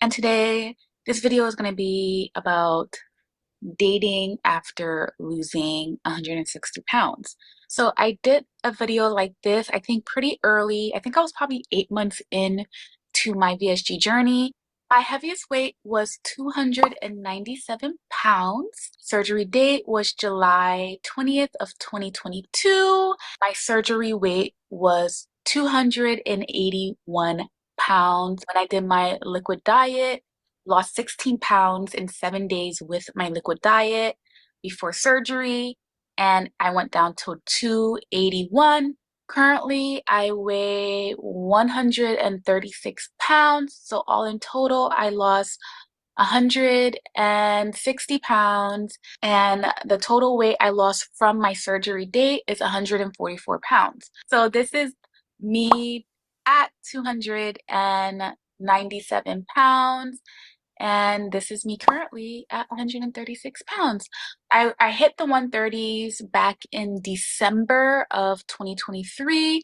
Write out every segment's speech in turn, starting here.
And today, this video is going to be about dating after losing 160 pounds. So I did a video like this, I think pretty early. I think I was probably 8 months in to my VSG journey. My heaviest weight was 297 pounds. Surgery date was July 20th of 2022. My surgery weight was 281 pounds. When I did my liquid diet, lost 16 pounds in 7 days with my liquid diet before surgery, and I went down to 281. Currently, I weigh 136 pounds. So, all in total, I lost 160 pounds, and the total weight I lost from my surgery date is 144 pounds. So, this is me at 297 pounds. And this is me currently at 136 pounds. I hit the 130s back in December of 2023,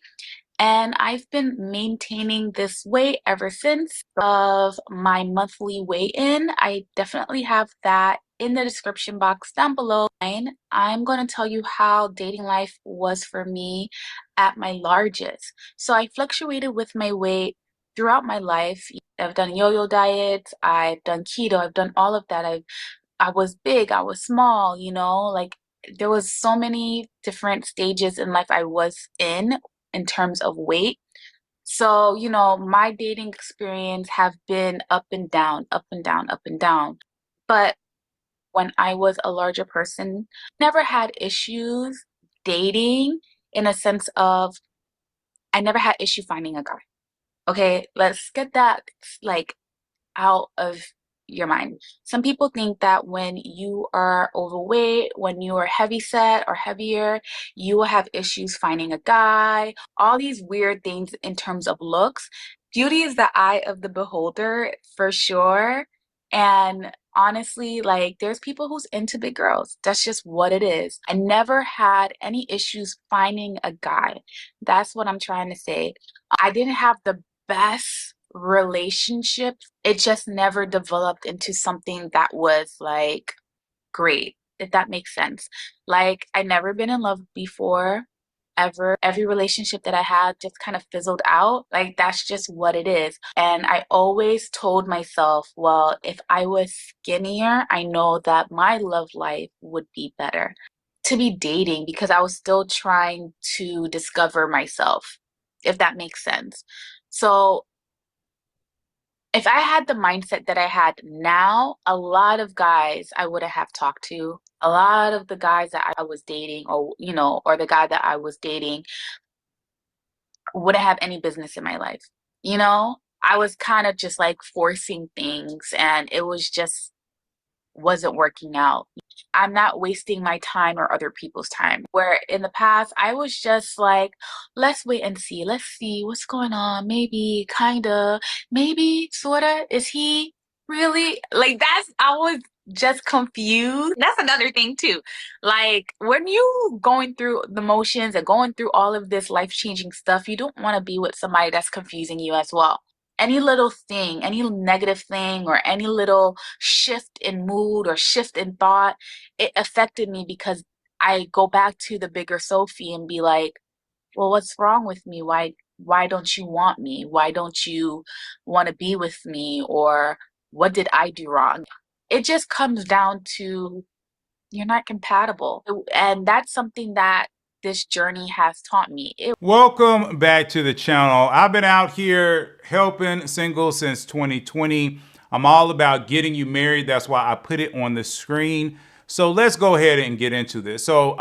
and I've been maintaining this weight ever since. Of my monthly weigh-in, I definitely have that in the description box down below. I'm going to tell you how dating life was for me at my largest. So I fluctuated with my weight throughout my life. I've done yo-yo diets, I've done keto, I've done all of that. I was big, I was small, like there was so many different stages in life I was in terms of weight. So, my dating experience have been up and down, up and down, up and down. But when I was a larger person, never had issues dating in a sense of I never had issue finding a guy. Okay, let's get that like out of your mind. Some people think that when you are overweight, when you are heavy set or heavier, you will have issues finding a guy, all these weird things in terms of looks. Beauty is the eye of the beholder for sure. And honestly, like there's people who's into big girls. That's just what it is. I never had any issues finding a guy. That's what I'm trying to say. I didn't have the best relationship. It just never developed into something that was like great, if that makes sense. Like I never been in love before, ever. Every relationship that I had just kind of fizzled out. Like that's just what it is. And I always told myself, well, if I was skinnier, I know that my love life would be better. To be dating because I was still trying to discover myself, if that makes sense. So if I had the mindset that I had now, a lot of guys I would have talked to, a lot of the guys that I was dating, or the guy that I was dating wouldn't have any business in my life. I was kind of just like forcing things and it was just wasn't working out. I'm not wasting my time or other people's time. Where in the past, I was just like, let's wait and see. Let's see what's going on. Maybe, kinda, maybe, sorta. Is he really? Like, I was just confused. That's another thing, too. Like, when you going through the motions and going through all of this life-changing stuff, you don't want to be with somebody that's confusing you as well. Any little thing, any negative thing, or any little shift in mood or shift in thought, it affected me because I go back to the bigger Sophie and be like, well, what's wrong with me? Why don't you want me? Why don't you want to be with me? Or what did I do wrong? It just comes down to you're not compatible. And that's something that this journey has taught me. Welcome back to the channel. I've been out here helping singles since 2020. I'm all about getting you married. That's why I put it on the screen. So let's go ahead and get into this. So,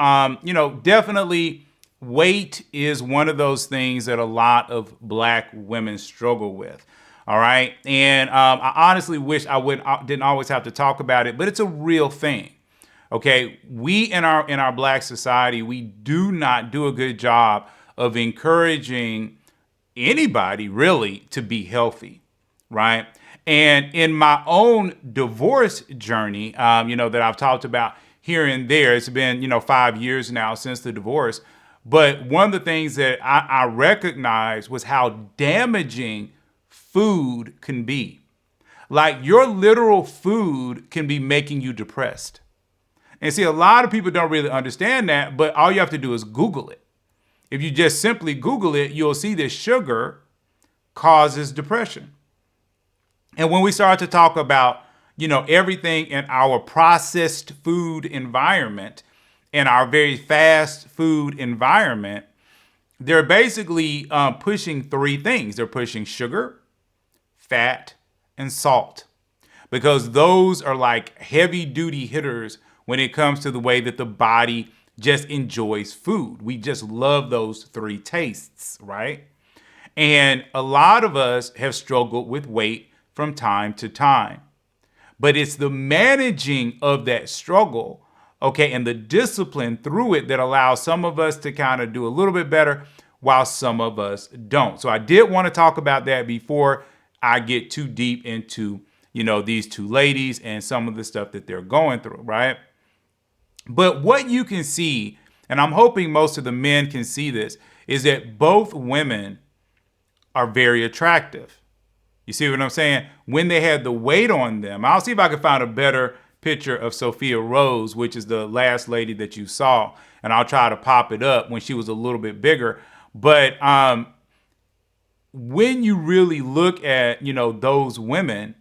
definitely weight is one of those things that a lot of black women struggle with. All right. And I honestly wish didn't always have to talk about it, but it's a real thing. Okay, we in our black society, we do not do a good job of encouraging anybody really to be healthy, right? And in my own divorce journey, that I've talked about here and there, it's been 5 years now since the divorce. But one of the things that I recognized was how damaging food can be. Like your literal food can be making you depressed. And see, a lot of people don't really understand that, but all you have to do is Google it. If you just simply Google it, you'll see that sugar causes depression. And when we start to talk about, everything in our processed food environment, in our very fast food environment, they're basically pushing three things. They're pushing sugar, fat, and salt, because those are like heavy duty hitters when it comes to the way that the body just enjoys food. We just love those three tastes, right? And a lot of us have struggled with weight from time to time. But it's the managing of that struggle, okay, and the discipline through it that allows some of us to kind of do a little bit better while some of us don't. So I did want to talk about that before I get too deep into, these two ladies and some of the stuff that they're going through, right? But what you can see, and I'm hoping most of the men can see this, is that both women are very attractive. You see what I'm saying? When they had the weight on them, I'll see if I can find a better picture of Sophia Rose, which is the last lady that you saw, and I'll try to pop it up when she was a little bit bigger. But when you really look at, those women,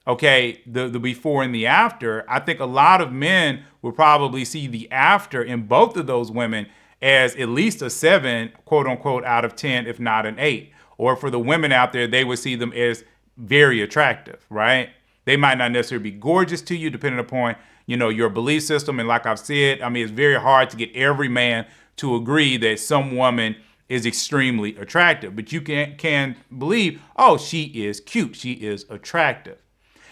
okay, the before and the after, I think a lot of men will probably see the after in both of those women as at least a 7, quote unquote, out of 10, if not an 8. Or for the women out there, they would see them as very attractive, right? They might not necessarily be gorgeous to you, depending upon, your belief system. And like I've said, I mean, it's very hard to get every man to agree that some woman is extremely attractive. But you can believe, oh, she is cute. She is attractive.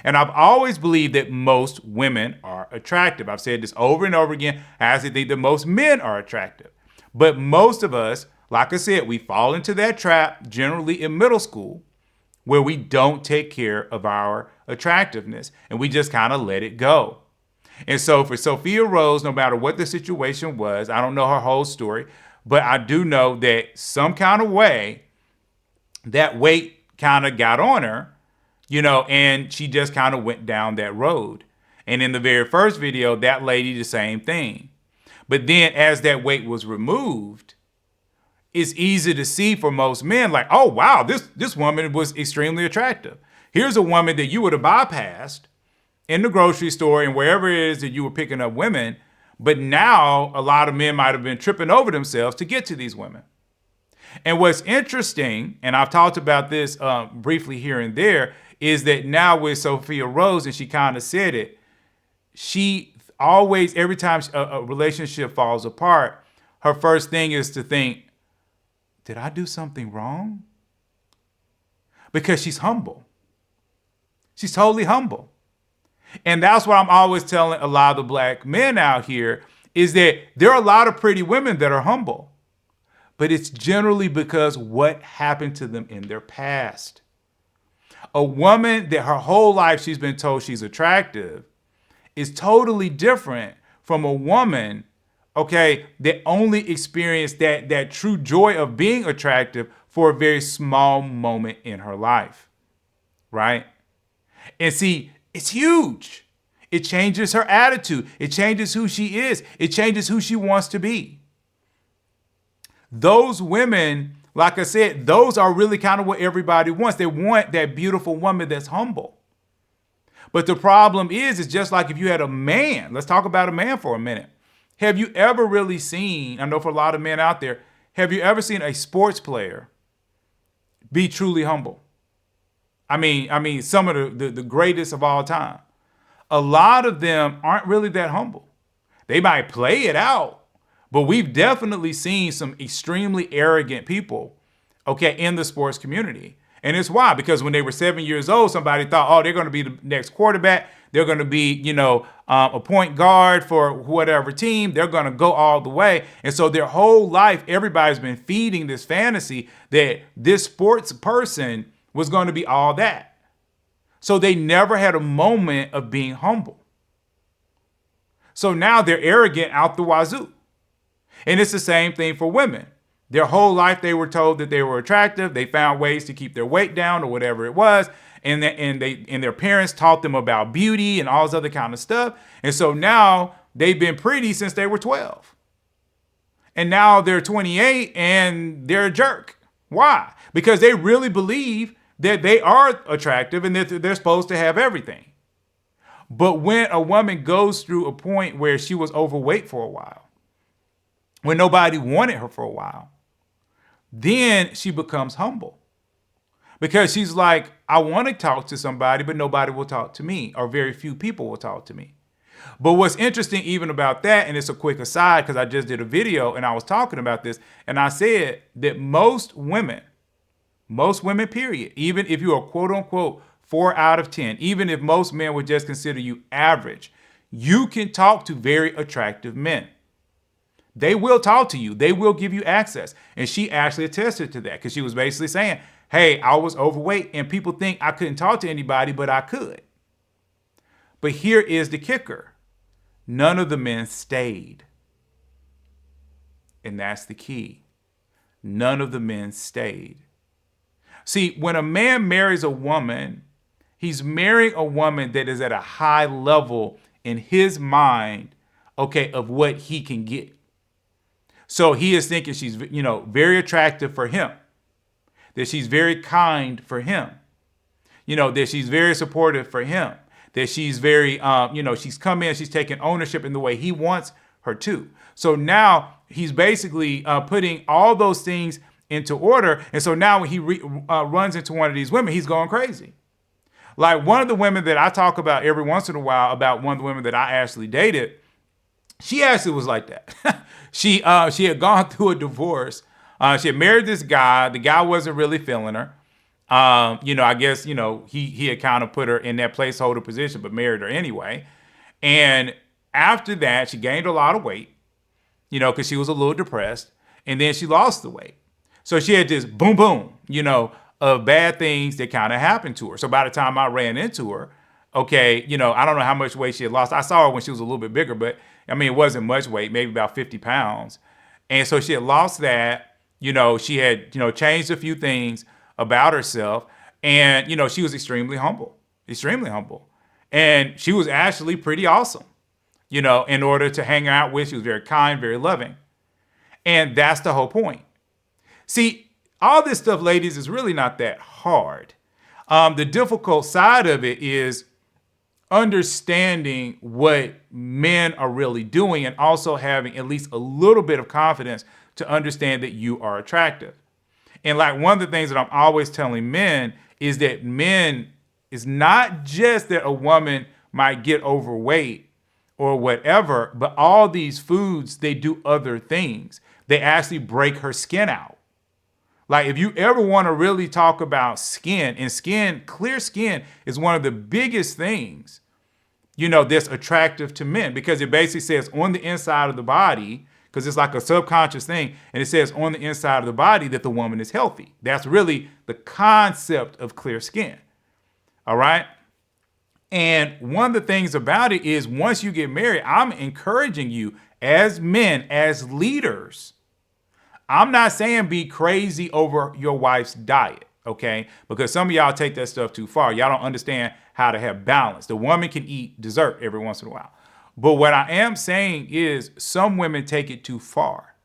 And I've always believed that most women are attractive. I've said this over and over again. I actually think that most men are attractive. But most of us, like I said, we fall into that trap generally in middle school where we don't take care of our attractiveness and we just kind of let it go. And so for Sophia Rose, no matter what the situation was, I don't know her whole story, but I do know that some kind of way that weight kind of got on her, and she just kind of went down that road. And in the very first video, that lady, the same thing. But then as that weight was removed, it's easy to see for most men, like, oh, wow, this woman was extremely attractive. Here's a woman that you would have bypassed in the grocery store and wherever it is that you were picking up women. But now a lot of men might have been tripping over themselves to get to these women. And what's interesting, and I've talked about this briefly here and there, is that now with Sophia Rose, and she kind of said it, she always, every time a relationship falls apart, her first thing is to think, did I do something wrong? Because she's humble. She's totally humble. And that's what I'm always telling a lot of the black men out here is that there are a lot of pretty women that are humble. But it's generally because what happened to them in their past. A woman that her whole life she's been told she's attractive is totally different from a woman, okay, that only experienced that true joy of being attractive for a very small moment in her life, right? And see, it's huge. It changes her attitude. It changes who she is. It changes who she wants to be. Those women, like I said, those are really kind of what everybody wants. They want that beautiful woman that's humble. But the problem is just like if you had a man, let's talk about a man for a minute. Have you ever really seen, I know for a lot of men out there, have you ever seen a sports player be truly humble? I mean, some of the greatest of all time. A lot of them aren't really that humble. They might play it out, but we've definitely seen some extremely arrogant people, okay, in the sports community. And it's why, because when they were 7 years old, somebody thought, oh, they're going to be the next quarterback. They're going to be, a point guard for whatever team. They're going to go all the way. And so their whole life, everybody's been feeding this fantasy that this sports person was going to be all that. So they never had a moment of being humble. So now they're arrogant out the wazoo. And it's the same thing for women. Their whole life they were told that they were attractive. They found ways to keep their weight down or whatever it was. And their parents taught them about beauty and all this other kind of stuff. And so now they've been pretty since they were 12. And now they're 28 and they're a jerk. Why? Because they really believe that they are attractive and that they're supposed to have everything. But when a woman goes through a point where she was overweight for a while, when nobody wanted her for a while, then she becomes humble. Because she's like, I want to talk to somebody, but nobody will talk to me, or very few people will talk to me. But what's interesting even about that, and it's a quick aside because I just did a video and I was talking about this, and I said that most women, period, even if you are quote unquote 4 out of 10, even if most men would just consider you average, you can talk to very attractive men. They will talk to you. They will give you access. And she actually attested to that because she was basically saying, hey, I was overweight and people think I couldn't talk to anybody, but I could. But here is the kicker. None of the men stayed. And that's the key. None of the men stayed. See, when a man marries a woman, he's marrying a woman that is at a high level in his mind, okay, of what he can get. So he is thinking she's, very attractive for him, that she's very kind for him, that she's very supportive for him, that she's very, she's come in, she's taking ownership in the way he wants her to. So now he's basically putting all those things into order. And so now when he runs into one of these women, he's going crazy. Like one of the women that I talk about every once in a while, about one of the women that I actually dated, she actually was like that. She had gone through a divorce. She had married this guy. The guy wasn't really feeling her. I guess, he had kind of put her in that placeholder position, but married her anyway. And after that, she gained a lot of weight, because she was a little depressed. And then she lost the weight. So she had this boom, boom, of bad things that kind of happened to her. So by the time I ran into her, okay, I don't know how much weight she had lost. I saw her when she was a little bit bigger, but it wasn't much weight, maybe about 50 pounds. And so she had lost that, she had, changed a few things about herself. And, she was extremely humble. And she was actually pretty awesome, in order to hang out with. She was very kind, very loving. And that's the whole point. See, all this stuff, ladies, is really not that hard. The difficult side of it is understanding what men are really doing and also having at least a little bit of confidence to understand that you are attractive. And like one of the things that I'm always telling men is that men is not just that a woman might get overweight or whatever, but all these foods, they do other things. They actually break her skin out. Like if you ever want to really talk about skin, and skin, clear skin is one of the biggest things, that's attractive to men, because it basically says on the inside of the body, because it's like a subconscious thing, and it says on the inside of the body that the woman is healthy. That's really the concept of clear skin. All right. And one of the things about it is once you get married, I'm encouraging you as men, as leaders. I'm not saying be crazy over your wife's diet, okay? Because some of y'all take that stuff too far. Y'all don't understand how to have balance. The woman can eat dessert every once in a while. But what I am saying is some women take it too far.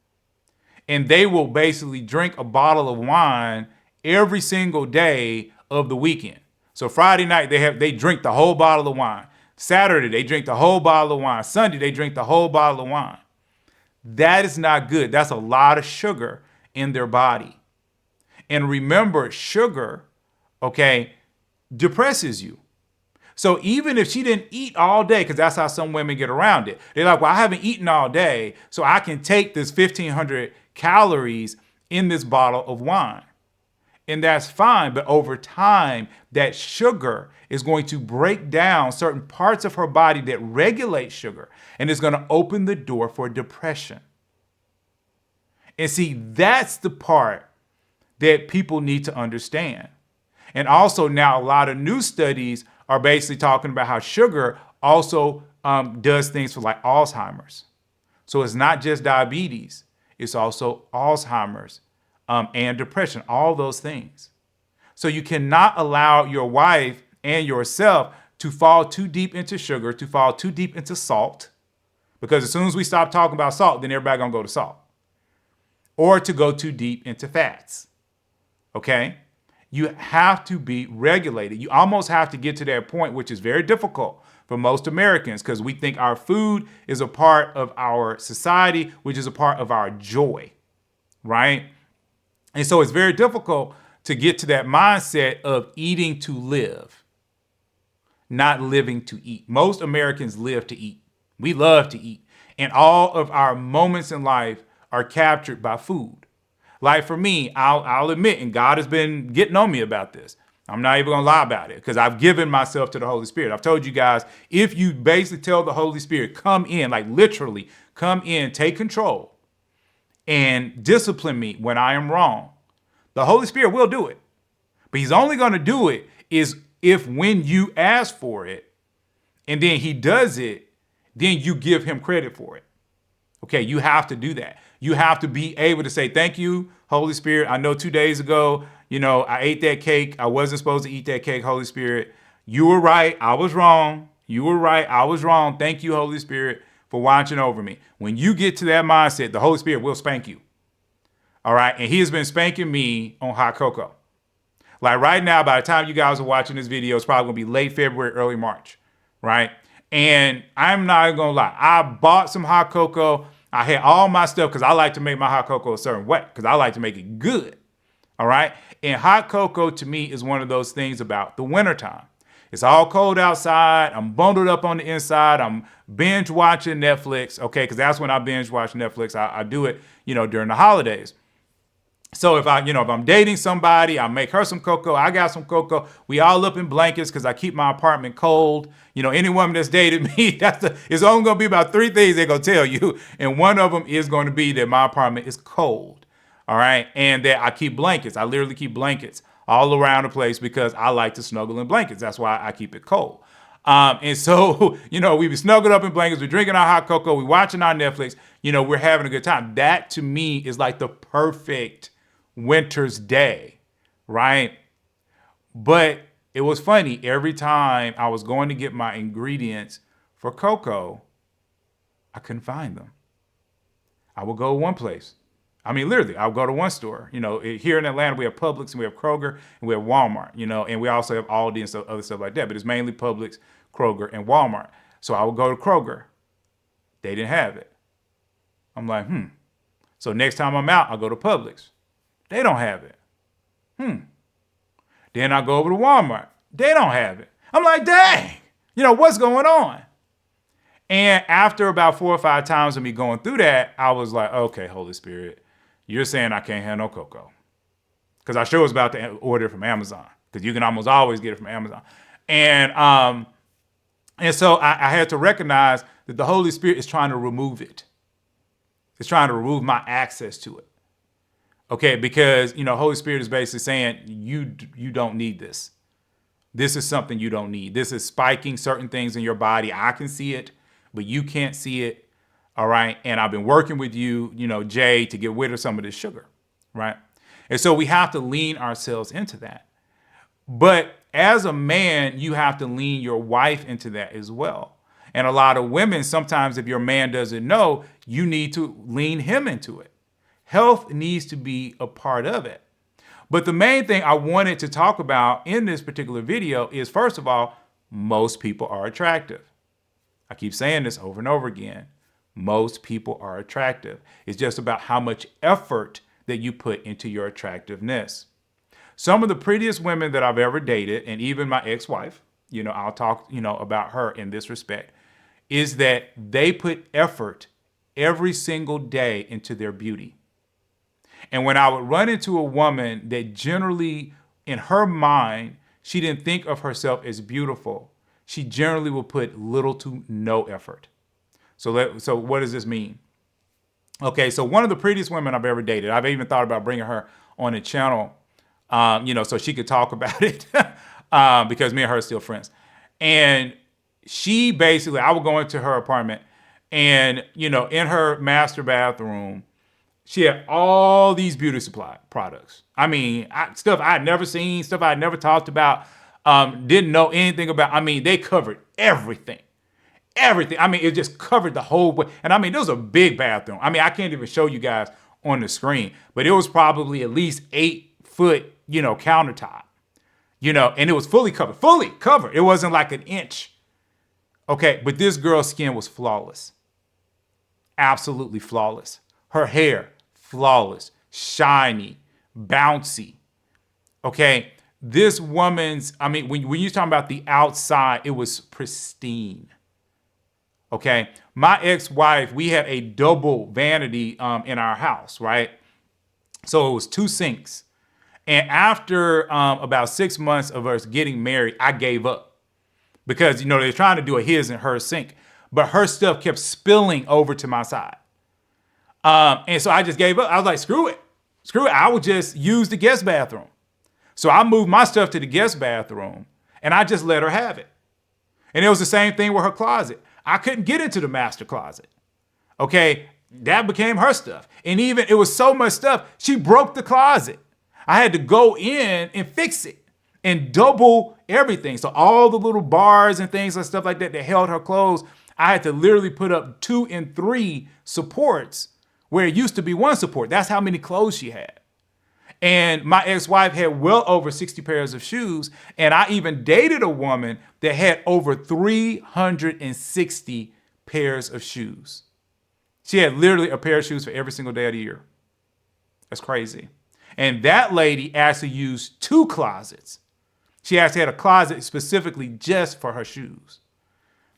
And they will basically drink a bottle of wine every single day of the weekend. So Friday night, they drink the whole bottle of wine. Saturday, they drink the whole bottle of wine. Sunday, they drink the whole bottle of wine. That is not good. That's a lot of sugar in their body. And remember, sugar, okay, depresses you. So even if she didn't eat all day, because that's how some women get around it. They're like, well, I haven't eaten all day, so I can take this 1,500 calories in this bottle of wine. And that's fine. But over time, that sugar is going to break down certain parts of her body that regulate sugar, and it's going to open the door for depression. And see, that's the part that people need to understand. And also now a lot of new studies are basically talking about how sugar also does things for like Alzheimer's. So it's not just diabetes. It's also Alzheimer's and depression, all those things. So you cannot allow your wife and yourself to fall too deep into sugar, to fall too deep into salt, because as soon as we stop talking about salt, then everybody gonna go to salt, or to go too deep into fats. Okay? You have to be regulated. You almost have to get to that point, which is very difficult for most Americans because we think our food is a part of our society, which is a part of our joy, right? And so it's very difficult to get to that mindset of eating to live, not living to eat. Most Americans live to eat. We love to eat. And all of our moments in life are captured by food. Like for me, I'll admit, and God has been getting on me about this. I'm not even gonna lie about it because I've given myself to the Holy Spirit. I've told you guys, if you basically tell the Holy Spirit, come in, like literally come in, take control and discipline me when I am wrong, the Holy Spirit will do it. But he's only gonna do it is if when you ask for it and then he does it, then you give him credit for it. Okay, you have to do that. You have to be able to say, thank you, Holy Spirit. I know 2 days ago, I ate that cake. I wasn't supposed to eat that cake, Holy Spirit. You were right. I was wrong. You were right. I was wrong. Thank you, Holy Spirit, for watching over me. When you get to that mindset, the Holy Spirit will spank you. All right. And he has been spanking me on hot cocoa. Like right now, by the time you guys are watching this video, it's probably going to be late February, early March. Right. And I'm not going to lie. I bought some hot cocoa. I had all my stuff because I like to make my hot cocoa a certain way because I like to make it good. All right. And hot cocoa to me is one of those things about the wintertime. It's all cold outside. I'm bundled up on the inside. I'm binge watching Netflix. Okay. Because that's when I binge watch Netflix. I do it, during the holidays. So if I'm dating somebody, I make her some cocoa. I got some cocoa. We all up in blankets because I keep my apartment cold. Any woman that's dated me, it's only going to be about 3 things they're going to tell you. And one of them is going to be that my apartment is cold. All right. And that I keep blankets. I literally keep blankets all around the place because I like to snuggle in blankets. That's why I keep it cold. And so, we be snuggled up in blankets. We're drinking our hot cocoa. We're watching our Netflix. We're having a good time. That to me is like the perfect winter's day, right? But it was funny. Every time I was going to get my ingredients for cocoa, I couldn't find them. I would go one place. I mean, literally, I would go to one store. Here in Atlanta, we have Publix and we have Kroger and we have Walmart, and we also have Aldi and other stuff like that. But it's mainly Publix, Kroger, and Walmart. So I would go to Kroger. They didn't have it. I'm like, So next time I'm out, I'll go to Publix. They don't have it. Then I go over to Walmart. They don't have it. I'm like, dang, what's going on? And after about 4 or 5 times of me going through that, I was like, okay, Holy Spirit, you're saying I can't have no cocoa. Because I sure was about to order it from Amazon. Because you can almost always get it from Amazon. And so I had to recognize that the Holy Spirit is trying to remove it. It's trying to remove my access to it. Okay, because, Holy Spirit is basically saying, you don't need this. This is something you don't need. This is spiking certain things in your body. I can see it, but you can't see it. All right. And I've been working with you, Jay, to get rid of some of this sugar. Right. And so we have to lean ourselves into that. But as a man, you have to lean your wife into that as well. And a lot of women, sometimes if your man doesn't know, you need to lean him into it. Health needs to be a part of it. But the main thing I wanted to talk about in this particular video is, first of all, most people are attractive. I keep saying this over and over again. Most people are attractive. It's just about how much effort that you put into your attractiveness. Some of the prettiest women that I've ever dated, and even my ex-wife, I'll talk, about her in this respect, is that they put effort every single day into their beauty. And when I would run into a woman that generally, in her mind, she didn't think of herself as beautiful, she generally will put little to no effort. So what does this mean? Okay, so one of the prettiest women I've ever dated, I've even thought about bringing her on the channel, so she could talk about it, because me and her are still friends. And she basically, I would go into her apartment and, in her master bathroom, She had all these beauty supply products. I mean, stuff I'd never seen, stuff I'd never talked about, didn't know anything about. I mean, they covered everything. Everything. I mean, it just covered the whole way. And I mean, there was a big bathroom. I mean, I can't even show you guys on the screen, but it was probably at least 8 foot, countertop, and it was fully covered. Fully covered. It wasn't like an inch. Okay, but this girl's skin was flawless. Absolutely flawless. Her hair, flawless, shiny, bouncy. Okay, this woman's, I mean, when you're talking about the outside, it was pristine. Okay, my ex-wife, we had a double vanity in our house, right? So it was two sinks. And after about 6 months of us getting married, I gave up because they're trying to do a his and her sink, but her stuff kept spilling over to my side. And so I just gave up. I was like, screw it. I would just use the guest bathroom. So I moved my stuff to the guest bathroom, and I just let her have it. And it was the same thing with her closet. I couldn't get into the master closet. Okay, that became her stuff. And even it was so much stuff, she broke the closet. I had to go in and fix it and double everything. So all the little bars and things and stuff like that held her clothes, I had to literally put up 2 and 3 supports where it used to be 1 support. That's how many clothes she had. And my ex-wife had well over 60 pairs of shoes. And I even dated a woman that had over 360 pairs of shoes. She had literally a pair of shoes for every single day of the year. That's crazy. And that lady actually used 2 closets. She actually had a closet specifically just for her shoes.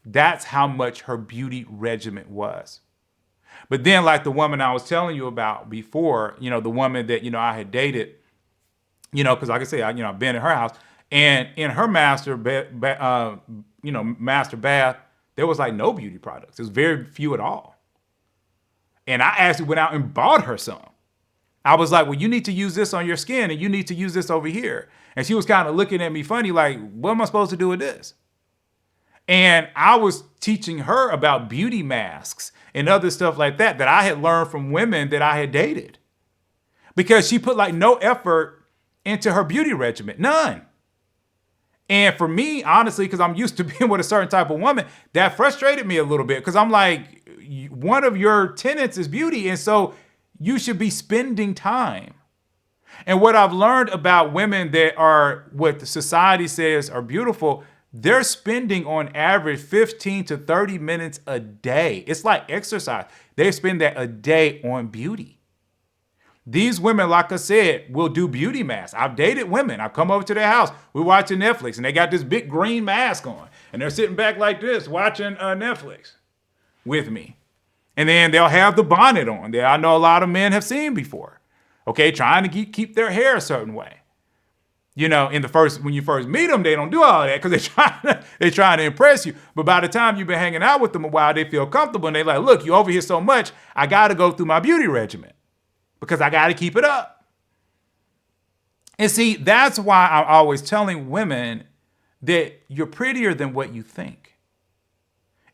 That's how much her beauty regimen was. But then, like the woman I was telling you about before, the woman that, I had dated, because like I say, I've been in her house, and in her master bath, there was like no beauty products. There was very few at all. And I actually went out and bought her some. I was like, well, you need to use this on your skin and you need to use this over here. And she was kind of looking at me funny, like, what am I supposed to do with this? And I was teaching her about beauty masks and other stuff like that I had learned from women that I had dated. Because she put like no effort into her beauty regimen, none. And for me, honestly, because I'm used to being with a certain type of woman, that frustrated me a little bit because I'm like, one of your tenets is beauty. And so you should be spending time. And what I've learned about women that are what the society says are beautiful, they're spending on average 15 to 30 minutes a day. It's like exercise. They spend that a day on beauty. These women, like I said, will do beauty masks. I've dated women. I come over to their house. We're watching Netflix and they got this big green mask on. And they're sitting back like this watching Netflix with me. And then they'll have the bonnet on that I know a lot of men have seen before. Okay, trying to keep their hair a certain way. When you first meet them, they don't do all of that because they're trying to impress you. But by the time you've been hanging out with them a while, they feel comfortable and they're like, look, you over here so much, I got to go through my beauty regimen because I got to keep it up. And see, that's why I'm always telling women that you're prettier than what you think.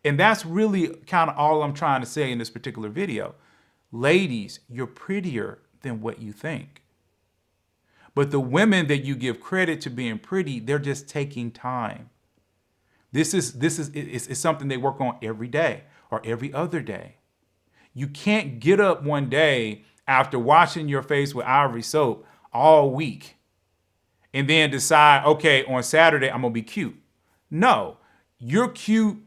And that's really kind of all I'm trying to say in this particular video. Ladies, you're prettier than what you think. But the women that you give credit to being pretty, they're just taking time. This is something they work on every day or every other day. You can't get up one day after washing your face with Ivory soap all week and then decide, okay, on Saturday I'm gonna be cute. No, you're cute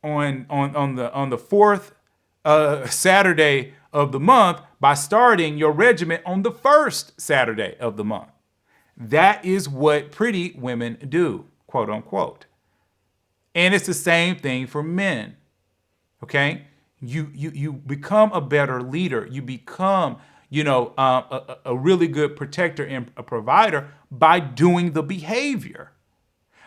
on the 4th Saturday of the month by starting your regimen on the 1st Saturday of the month. That is what pretty women do, quote unquote. And it's the same thing for men. Okay? You become a better leader. You become, a really good protector and a provider by doing the behavior.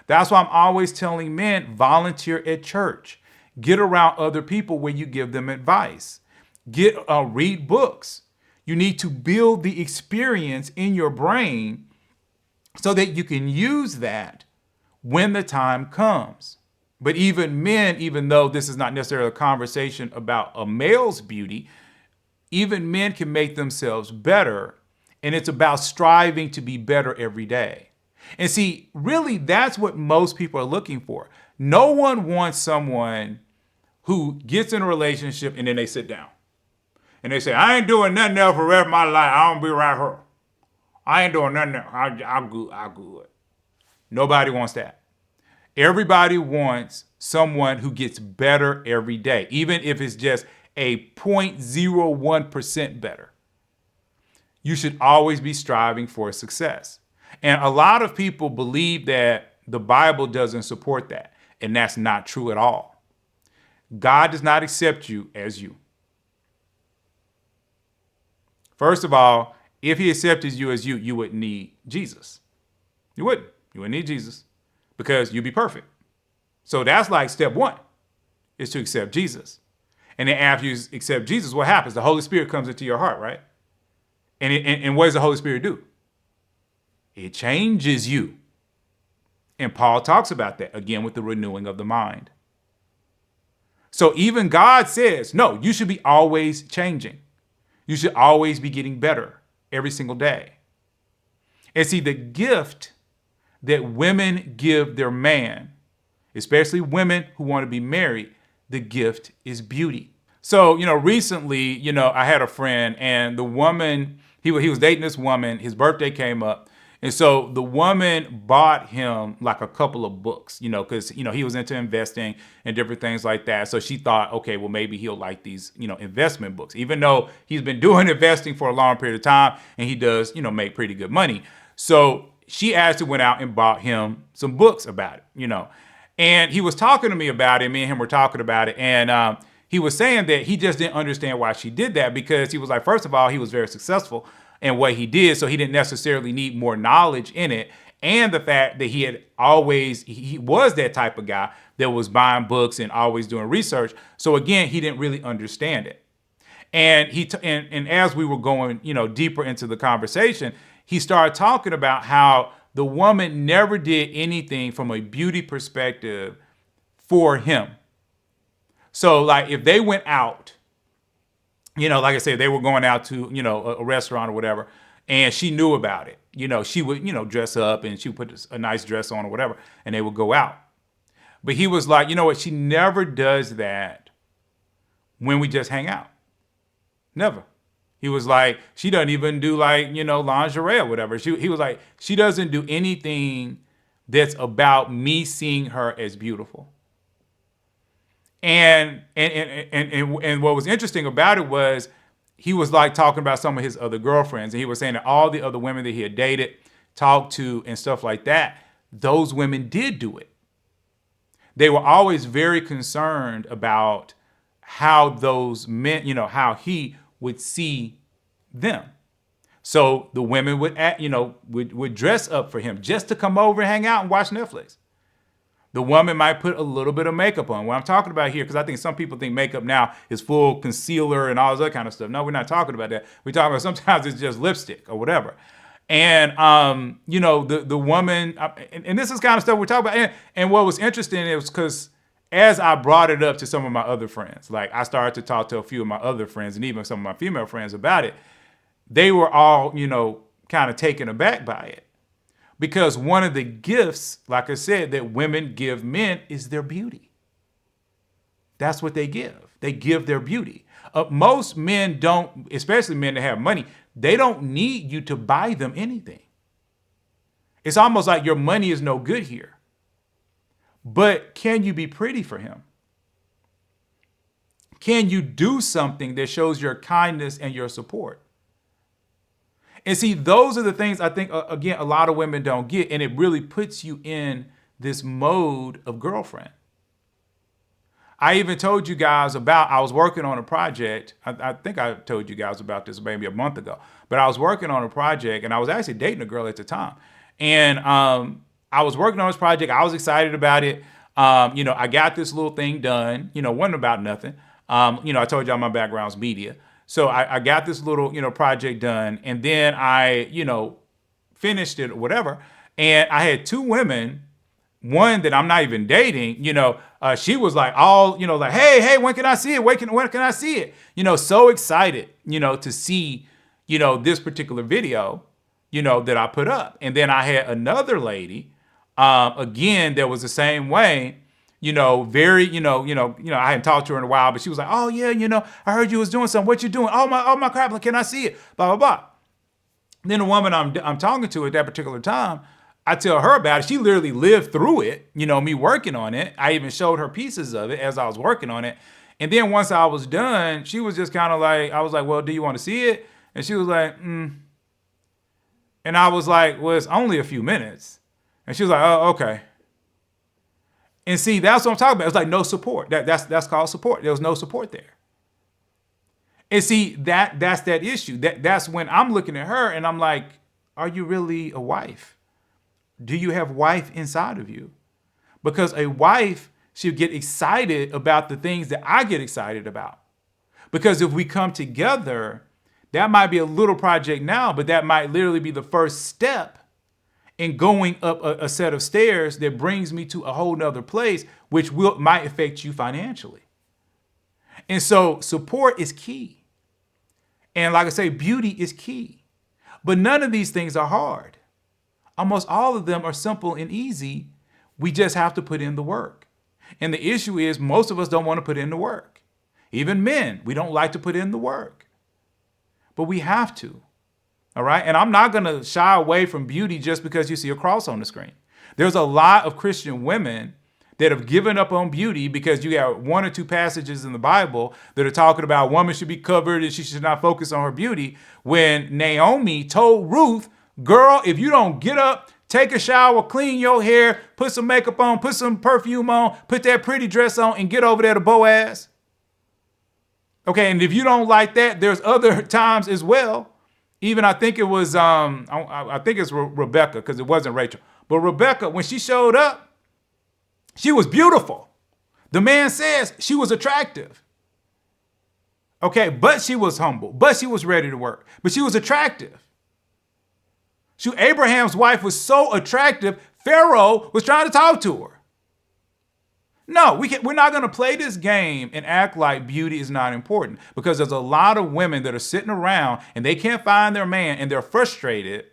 That's why I'm always telling men, volunteer at church. Get around other people where you give them advice. Read books. You need to build the experience in your brain so that you can use that when the time comes. But even men, even though this is not necessarily a conversation about a male's beauty, Even men can make themselves better. And it's about striving to be better every day. And see, really, that's what most people are looking for. No one wants someone who gets in a relationship and then they sit down and they say, I ain't doing nothing else for the rest of my life. I don't be right here. I ain't doing nothing else. I'm good. I'm good. Nobody wants that. Everybody wants someone who gets better every day, even if it's just a 0.01% better. You should always be striving for success. And a lot of people believe that the Bible doesn't support that. And that's not true at all. God does not accept you as you. First of all, if he accepted you as you wouldn't need Jesus. You wouldn't. You wouldn't need Jesus because you'd be perfect. So that's like step one, is to accept Jesus. And then after you accept Jesus, what happens? The Holy Spirit comes into your heart, right? And what does the Holy Spirit do? It changes you. And Paul talks about that again with the renewing of the mind. So even God says, no, you should be always changing. You should always be getting better every single day. And see, the gift that women give their man, especially women who want to be married, the gift is beauty. So, recently, I had a friend and the woman, he was dating this woman, his birthday came up. And so the woman bought him like a couple of books, because, he was into investing and different things like that. So she thought, okay, well, maybe he'll like these, investment books, even though he's been doing investing for a long period of time and he does, make pretty good money. So she actually went out and bought him some books about it, and he was talking to me about it. Me and him were talking about it. And he was saying that he just didn't understand why she did that because he was like, first of all, he was very successful in what he did. So he didn't necessarily need more knowledge in it. And the fact that he was that type of guy that was buying books and always doing research. So again, he didn't really understand it. And and as we were going, deeper into the conversation, he started talking about how the woman never did anything from a beauty perspective for him. So like if they went out, like I said, they were going out to, a restaurant or whatever, and she knew about it. She would, dress up and she would put a nice dress on or whatever, and they would go out. But he was like, you know what? She never does that when we just hang out. Never. He was like, she doesn't even do like, lingerie or whatever. He was like, she doesn't do anything that's about me seeing her as beautiful. And what was interesting about it was he was like talking about some of his other girlfriends. And he was saying that all the other women that he had dated, talked to, and stuff like that, those women did do it. They were always very concerned about how those men, how he would see them. So the women would, would dress up for him just to come over and hang out and watch Netflix. The woman might put a little bit of makeup on. What I'm talking about here, because I think some people think makeup now is full concealer and all this other kind of stuff. No, we're not talking about that. We're talking about sometimes it's just lipstick or whatever. And, the woman, and this is kind of stuff we're talking about. And what was interesting, it was because as I brought it up to some of my other friends, like I started to talk to a few of my other friends and even some of my female friends about it, they were all, kind of taken aback by it. Because one of the gifts, like I said, that women give men is their beauty. That's what they give. They give their beauty. Most men don't, especially men that have money, they don't need you to buy them anything. It's almost like your money is no good here. But can you be pretty for him? Can you do something that shows your kindness and your support? And see, those are the things I think, again, a lot of women don't get. And it really puts you in this mode of girlfriend. I even told you guys I was working on a project. I think I told you guys about this maybe a month ago. But I was working on a project and I was actually dating a girl at the time. And I was working on this project. I was excited about it. I got this little thing done. Wasn't about nothing. I told y'all my background's media. So I got this little, project done, and then I, finished it or whatever. And I had two women one that I'm not even dating, she was like all, like, hey, when can I see it? When can I see it? So excited, to see, this particular video, that I put up. And then I had another lady, again, that was the same way, very, I hadn't talked to her in a while, but she was like, oh yeah, I heard you was doing something. What you doing? Oh my crap, like, can I see it? Blah, blah, blah. Then the woman I'm talking to at that particular time, I tell her about it. She literally lived through it, me working on it. I even showed her pieces of it as I was working on it. And then once I was done, she was just kind of like, I was like, well, do you want to see it? And she was like, And I was like, well, it's only a few minutes. And she was like, oh, okay. And see, that's what I'm talking about. It's like no support. That's called support. There was no support there. And see, that's that issue. That's when I'm looking at her and I'm like, are you really a wife? Do you have wife inside of you? Because a wife should get excited about the things that I get excited about. Because if we come together, that might be a little project now, but that might literally be the first step in going up a set of stairs that brings me to a whole nother place, which might affect you financially. And so support is key. And like I say, beauty is key. But none of these things are hard. Almost all of them are simple and easy. We just have to put in the work. And the issue is most of us don't want to put in the work. Even men, we don't like to put in the work. But we have to. All right? And I'm not going to shy away from beauty just because you see a cross on the screen. There's a lot of Christian women that have given up on beauty because you got one or two passages in the Bible that are talking about woman should be covered and she should not focus on her beauty. When Naomi told Ruth, girl, if you don't get up, take a shower, clean your hair, put some makeup on, put some perfume on, put that pretty dress on, and get over there to Boaz. Okay, and if you don't like that, there's other times as well. Even I think it was, I think it's Rebecca because it wasn't Rachel. But Rebecca, when she showed up, she was beautiful. The man says she was attractive. Okay, but she was humble, but she was ready to work, but she was attractive. Abraham's wife was so attractive, Pharaoh was trying to talk to her. No, we're not going to play this game and act like beauty is not important because there's a lot of women that are sitting around and they can't find their man and they're frustrated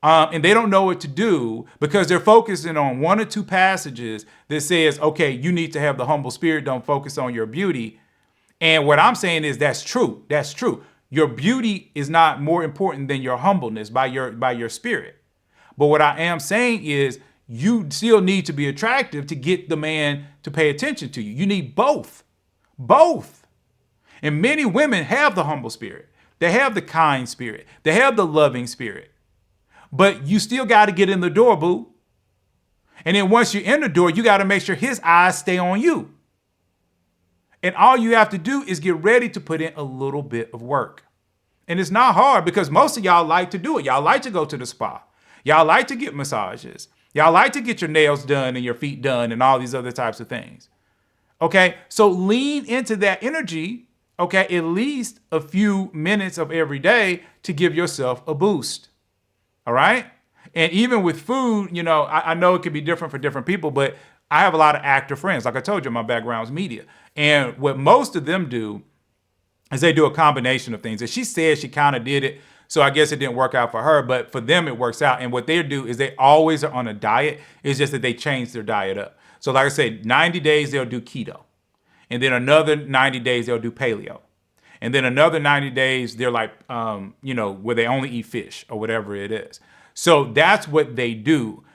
and they don't know what to do because they're focusing on one or two passages that says, okay, you need to have the humble spirit. Don't focus on your beauty. And what I'm saying is that's true. That's true. Your beauty is not more important than your humbleness by your spirit. But what I am saying is you still need to be attractive to get the man to pay attention to you. You need both. Both. And many women have the humble spirit. They have the kind spirit. They have the loving spirit. But you still got to get in the door, boo. And then once you're in the door, you got to make sure his eyes stay on you. And all you have to do is get ready to put in a little bit of work. And it's not hard because most of y'all like to do it. Y'all like to go to the spa. Y'all like to get massages. Y'all like to get your nails done and your feet done and all these other types of things. Okay, so lean into that energy, okay, at least a few minutes of every day to give yourself a boost. All right? And even with food, I know it could be different for different people, but I have a lot of actor friends. Like I told you, my background is media. And what most of them do is they do a combination of things. And she said she kind of did it. So I guess it didn't work out for her, but for them, it works out. And what they do is they always are on a diet. It's just that they change their diet up. So like I said, 90 days, they'll do keto. And then another 90 days, they'll do paleo. And then another 90 days, they're like, where they only eat fish or whatever it is. So that's what they do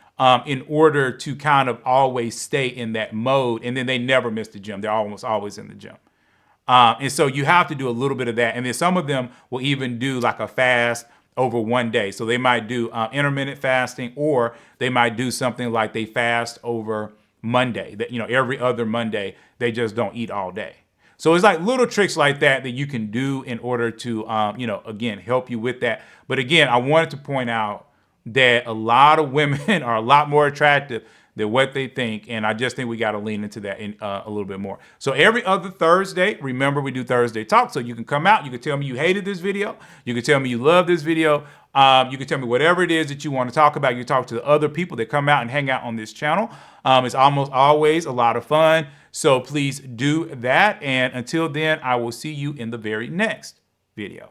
in order to kind of always stay in that mode. And then they never miss the gym. They're almost always in the gym. And so you have to do a little bit of that. And then some of them will even do like a fast over one day. So they might do intermittent fasting, or they might do something like they fast over Monday. That every other Monday, they just don't eat all day. So it's like little tricks like that you can do in order to, again, help you with that. But again, I wanted to point out that a lot of women are a lot more attractive than what they think. And I just think we got to lean into that a little bit more. So every other Thursday, remember we do Thursday Talk. So you can come out, you can tell me you hated this video. You can tell me you love this video. You can tell me whatever it is that you want to talk about. You talk to the other people that come out and hang out on this channel. It's almost always a lot of fun. So please do that. And until then, I will see you in the very next video.